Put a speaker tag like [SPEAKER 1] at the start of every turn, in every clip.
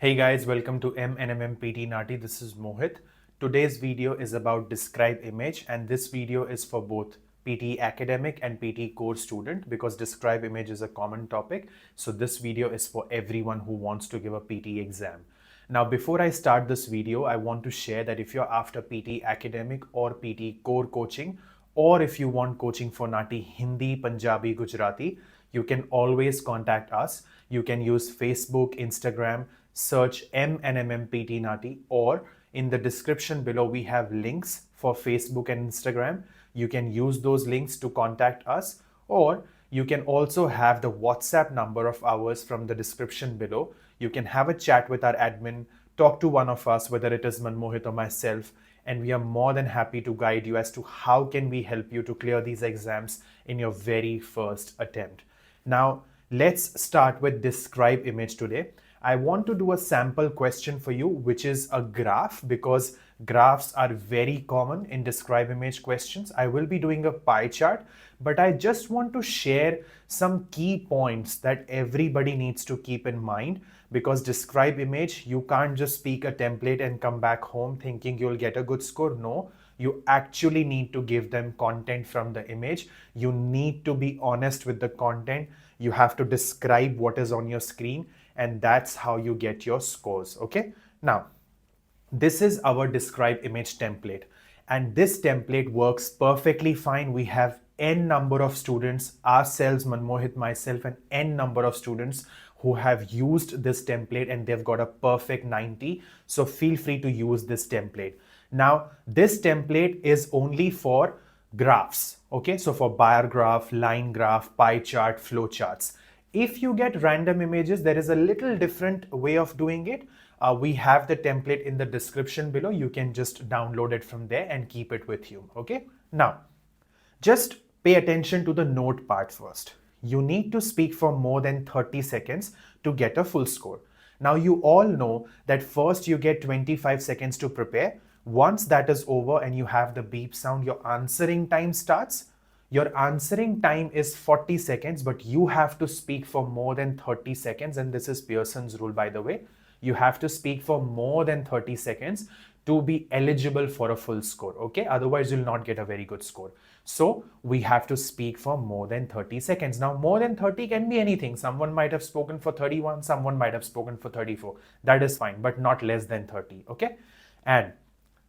[SPEAKER 1] Hey guys, welcome to MNMM PT NAATI. This is Mohit. Today's video is about Describe Image, and this video is for both PTE Academic and PTE Core student because Describe Image is a common topic. So this video is for everyone who wants to give a PTE exam. Now, before I start this video, I want to share that if you're after PTE Academic or PTE Core coaching, or if you want coaching for NAATI Hindi, Punjabi, Gujarati, you can always contact us. You can use Facebook, Instagram, search MNMMPT NAATI, or in the description below we have links for Facebook and Instagram. You can use those links to contact us, or you can also have the WhatsApp number of ours from the description below. You can have a chat with our admin, talk to one of us, whether it is Manmohit or myself, and we are more than happy to guide you as to how can we help you to clear these exams in your very first attempt. Now, let's start with Describe Image today. I want to do a sample question for you, which is a graph, because graphs are very common in Describe Image questions. I will be doing a pie chart, but I just want to share some key points that everybody needs to keep in mind, because Describe Image, you can't just speak a template and come back home thinking you'll get a good score. No, you actually need to give them content from the image. You need to be honest with the content. You have to describe what is on your screen, and that's how you get your scores. Okay, now this is our Describe Image template, and this template works perfectly fine. We have n number of students, ourselves, Manmohit, myself, and n number of students who have used this template and they've got a perfect 90. So feel free to use this template. Now, this template is only for graphs. Okay, so for bar graph, line graph, pie chart, flow charts. If you get random images, there is a little different way of doing it. We have the template in the description below. You can just download it from there and keep it with you. Okay, now just pay attention to the note part first. You need to speak for more than 30 seconds to get a full score. Now, you all know that first you get 25 seconds to prepare. Once that is over and you have the beep sound, your answering time starts. Your answering time is 40 seconds, but you have to speak for more than 30 seconds. And this is Pearson's rule, by the way. You have to speak for more than 30 seconds to be eligible for a full score. Okay, otherwise you'll not get a very good score. So we have to speak for more than 30 seconds. Now, more than 30 can be anything. Someone might have spoken for 31, someone might have spoken for 34. That is fine, but not less than 30. Okay, and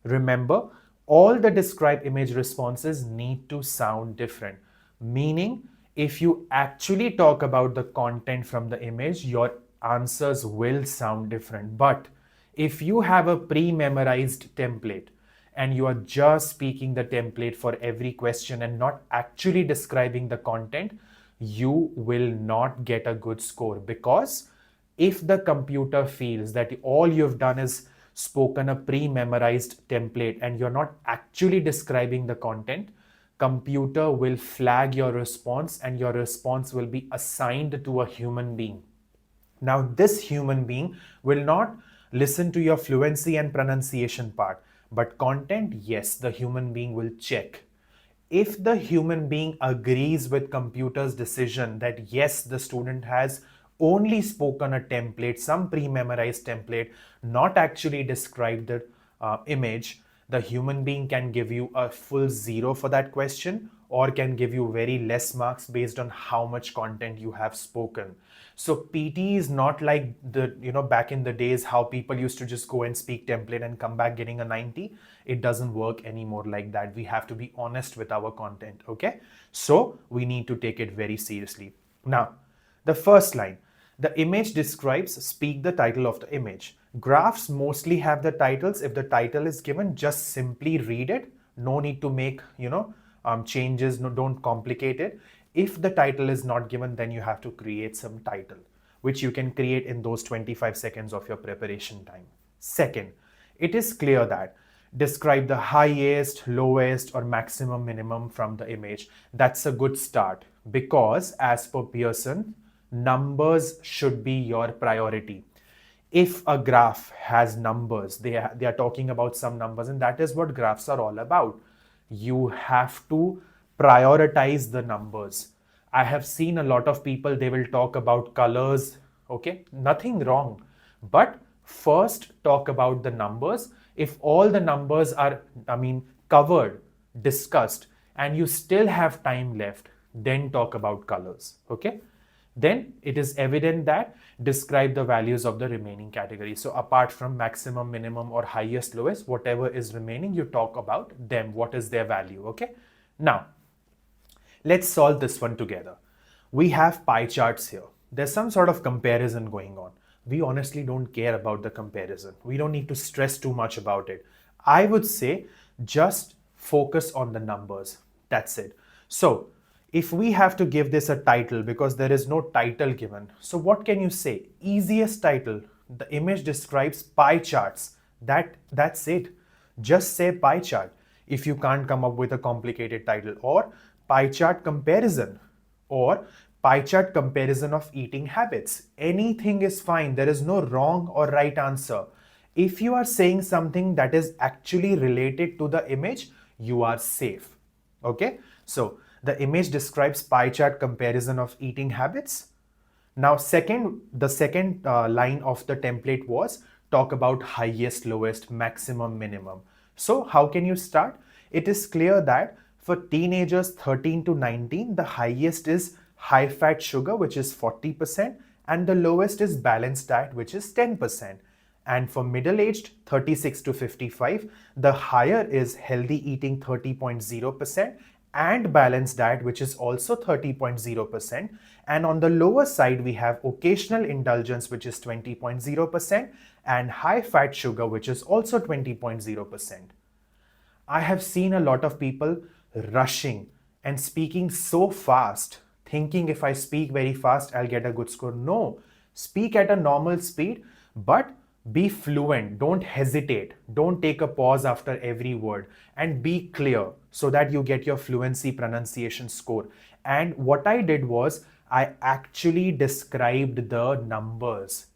[SPEAKER 1] remember, all the Describe Image responses need to sound different. Meaning, if you actually talk about the content from the image, your answers will sound different. But if you have a pre-memorized template and you are just speaking the template for every question and not actually describing the content, you will not get a good score. Because if the computer feels that all you've done is spoken a pre-memorized template and you're not actually describing the content, computer will flag your response and your response will be assigned to a human being. Now, this human being will not listen to your fluency and pronunciation part, but content, yes, the human being will check. If the human being agrees with computer's decision that yes, the student has only spoken a template, some pre-memorized template, not actually described the image, the human being can give you a full 0 for that question, or can give you very less marks based on how much content you have spoken. So PT is not like the, back in the days how people used to just go and speak template and come back getting a 90. It doesn't work anymore like that. We have to be honest with our content. Okay, so we need to take it very seriously. Now, the first line, the image describes, speak the title of the image. Graphs mostly have the titles. If the title is given, just simply read it. No need to make, changes. No, don't complicate it. If the title is not given, then you have to create some title, which you can create in those 25 seconds of your preparation time. Second, it is clear that describe the highest, lowest, or maximum minimum from the image. That's a good start, because as per Pearson, numbers should be your priority. If a graph has numbers, they are talking about some numbers, and that is what graphs are all about. You have to prioritize the numbers. I have seen a lot of people, they will talk about colors. Okay, nothing wrong, but first talk about the numbers. If all the numbers are, covered, discussed, and you still have time left, then talk about colors. Okay? Then it is evident that describe the values of the remaining categories. So apart from maximum, minimum, or highest, lowest, whatever is remaining, you talk about them. What is their value? Okay? Now, let's solve this one together. We have pie charts here. There's some sort of comparison going on. We honestly don't care about the comparison. We don't need to stress too much about it. I would say just focus on the numbers. That's it. So, if we have to give this a title, because there is no title given, so what can you say? Easiest title. The image describes pie charts. That's it. Just say pie chart if you can't come up with a complicated title, or pie chart comparison, or pie chart comparison of eating habits. Anything is fine. There is no wrong or right answer. If you are saying something that is actually related to the image, you are safe. Okay? So the image describes pie chart comparison of eating habits. Now, the second line of the template was talk about highest, lowest, maximum, minimum. So how can you start? It is clear that for teenagers 13 to 19, the highest is high fat sugar, which is 40%, and the lowest is balanced diet, which is 10%. And for middle-aged 36 to 55, the higher is healthy eating 30.0% and balanced diet, which is also 30.0%. And on the lower side, we have occasional indulgence, which is 20.0%, and high fat sugar, which is also 20.0%. I have seen a lot of people rushing and speaking so fast, thinking if I speak very fast, I'll get a good score. No, speak at a normal speed, but be fluent. Don't hesitate. Don't take a pause after every word, and be clear so that you get your fluency pronunciation score. And what I did was I actually described the numbers.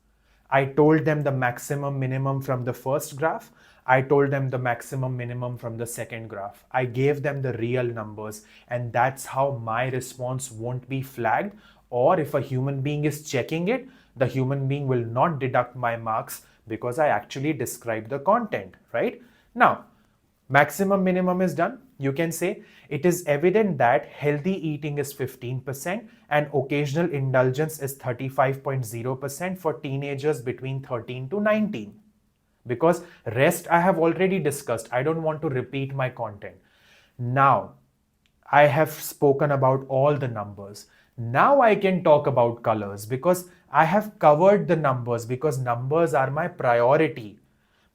[SPEAKER 1] I told them the maximum minimum from the first graph. I told them the maximum minimum from the second graph. I gave them the real numbers, and that's how my response won't be flagged. Or if a human being is checking it, the human being will not deduct my marks because I actually described the content, right? Now, maximum minimum is done. You can say it is evident that healthy eating is 15% and occasional indulgence is 35.0% for teenagers between 13 to 19. Because rest I have already discussed. I don't want to repeat my content. Now, I have spoken about all the numbers. Now I can talk about colors because I have covered the numbers, because numbers are my priority.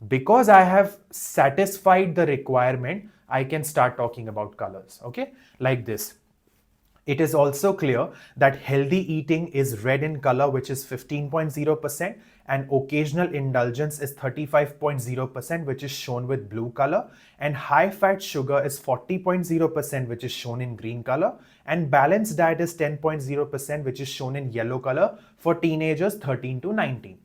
[SPEAKER 1] Because I have satisfied the requirement, I can start talking about colors. Okay, like this. It is also clear that healthy eating is red in color, which is 15.0%, and occasional indulgence is 35.0%, which is shown with blue color, and high fat sugar is 40.0%, which is shown in green color, and balanced diet is 10.0%, which is shown in yellow color for teenagers 13 to 19.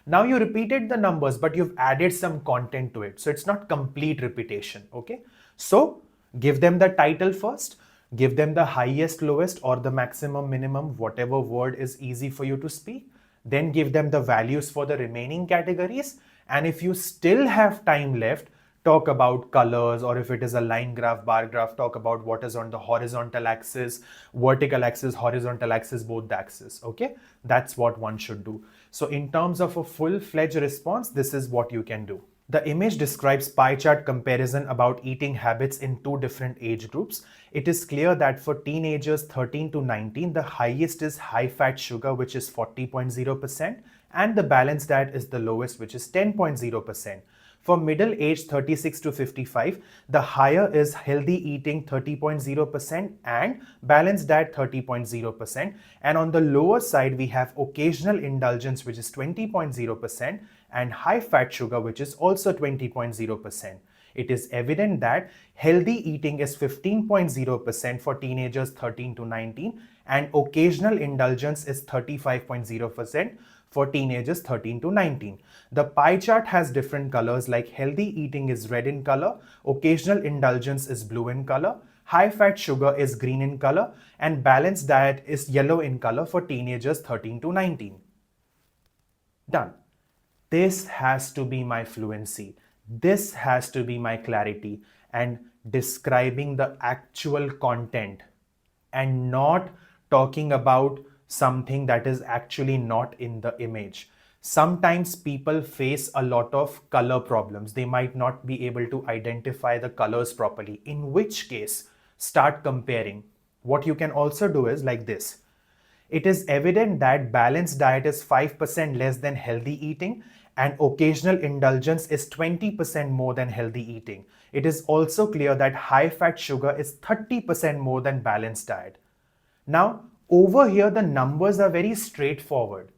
[SPEAKER 1] Now you repeated the numbers, but you've added some content to it. So it's not complete repetition. Okay. So give them the title first. Give them the highest, lowest, or the maximum, minimum, whatever word is easy for you to speak. Then give them the values for the remaining categories. And if you still have time left, talk about colors, or if it is a line graph, bar graph, talk about what is on the horizontal axis, vertical axis, horizontal axis, both the axes. Okay, that's what one should do. So in terms of a full-fledged response, this is what you can do. The image describes pie chart comparison about eating habits in two different age groups. It is clear that for teenagers 13 to 19, the highest is high fat sugar, which is 40.0%, and the balanced diet is the lowest, which is 10.0%. For middle age 36 to 55, the higher is healthy eating 30.0% and balanced diet 30.0%. And on the lower side, we have occasional indulgence, which is 20.0%, and high fat sugar, which is also 20.0%. It is evident that healthy eating is 15.0% for teenagers 13 to 19, and occasional indulgence is 35.0% for teenagers 13 to 19. The pie chart has different colors, like healthy eating is red in color, occasional indulgence is blue in color, high fat sugar is green in color, and balanced diet is yellow in color for teenagers 13 to 19. Done. this has to be my fluency. This has to be my clarity, and describing the actual content and not talking about something that is actually not in the image. Sometimes people face a lot of color problems. They might not be able to identify the colors properly, in which case, start comparing. What you can also do is like this. It is evident that balanced diet is 5% less than healthy eating and occasional indulgence is 20% more than healthy eating. It is also clear that high fat sugar is 30% more than balanced diet. Now, over here, the numbers are very straightforward,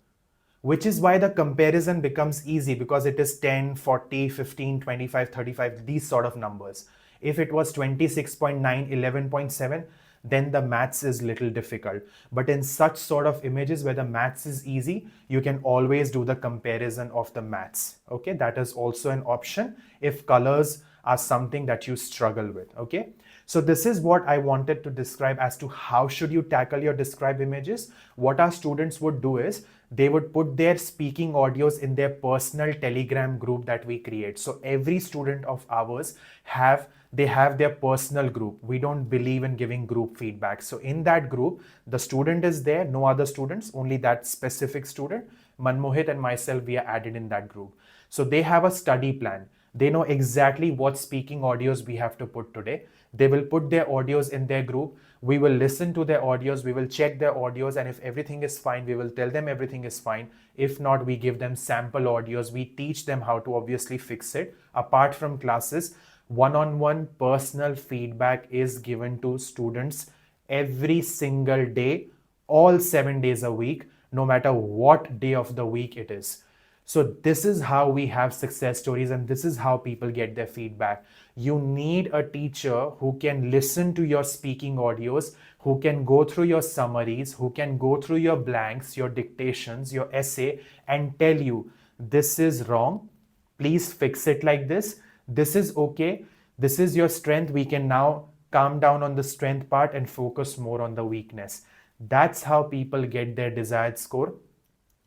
[SPEAKER 1] which is why the comparison becomes easy because it is 10, 40, 15, 25, 35, these sort of numbers. If it was 26.9, 11.7, then the maths is little difficult. But in such sort of images where the maths is easy, you can always do the comparison of the maths. Okay, that is also an option if colors are something that you struggle with. Okay, so this is what I wanted to describe as to how should you tackle your describe images. What our students would do is they would put their speaking audios in their personal Telegram group that we create. So every student of ours have their personal group. We don't believe in giving group feedback. So in that group, the student is there, no other students, only that specific student. Manmohit and myself, we are added in that group. So they have a study plan. They know exactly what speaking audios we have to put today. They will put their audios in their group. We will listen to their audios. We will check their audios. And if everything is fine, we will tell them everything is fine. If not, we give them sample audios. We teach them how to obviously fix it. Apart from classes, one-on-one personal feedback is given to students every single day, all 7 days a week, no matter what day of the week it is. So this is how we have success stories and this is how people get their feedback. You need a teacher who can listen to your speaking audios, who can go through your summaries, who can go through your blanks, your dictations, your essay and tell you, this is wrong, please fix it like this. This is okay. This is your strength. We can now calm down on the strength part and focus more on the weakness. That's how people get their desired score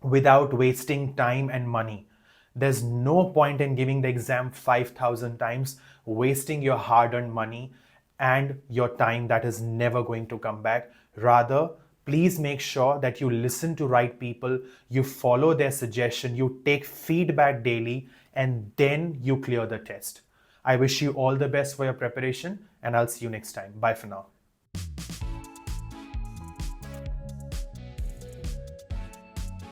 [SPEAKER 1] without wasting time and money. There's no point in giving the exam 5,000 times, wasting your hard-earned money and your time that is never going to come back. Rather, please make sure that you listen to right people, you follow their suggestion, you take feedback daily, and then you clear the test. I wish you all the best for your preparation, and I'll see you next time. Bye for now.